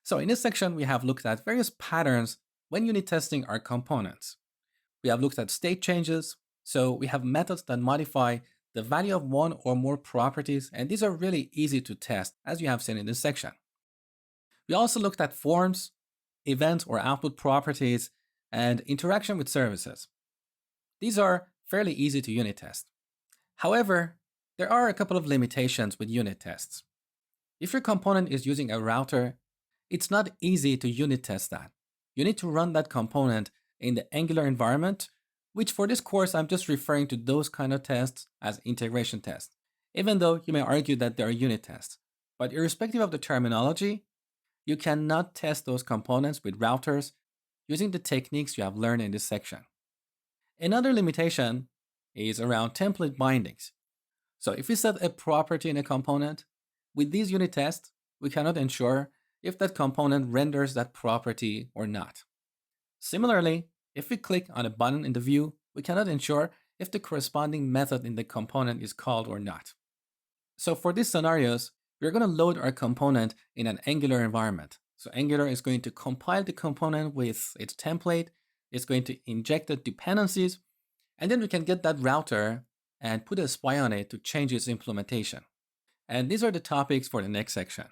So in this section, we have looked at various patterns when unit testing our components. We have looked at state changes. So we have methods that modify the value of one or more properties, and these are really easy to test, as you have seen in this section. We also looked at forms, event or output properties, and interaction with services. These are fairly easy to unit test. However, there are a couple of limitations with unit tests. If your component is using a router, it's not easy to unit test that. You need to run that component in the Angular environment, which for this course, I'm just referring to those kind of tests as integration tests, even though you may argue that they are unit tests. But irrespective of the terminology, you cannot test those components with routers using the techniques you have learned in this section. Another limitation is around template bindings. So if we set a property in a component, with these unit tests, we cannot ensure if that component renders that property or not. Similarly, if we click on a button in the view, we cannot ensure if the corresponding method in the component is called or not. So for these scenarios, we're going to load our component in an Angular environment. So Angular is going to compile the component with its template. It's going to inject the dependencies, and then we can get that router and put a spy on it to change its implementation. And these are the topics for the next section.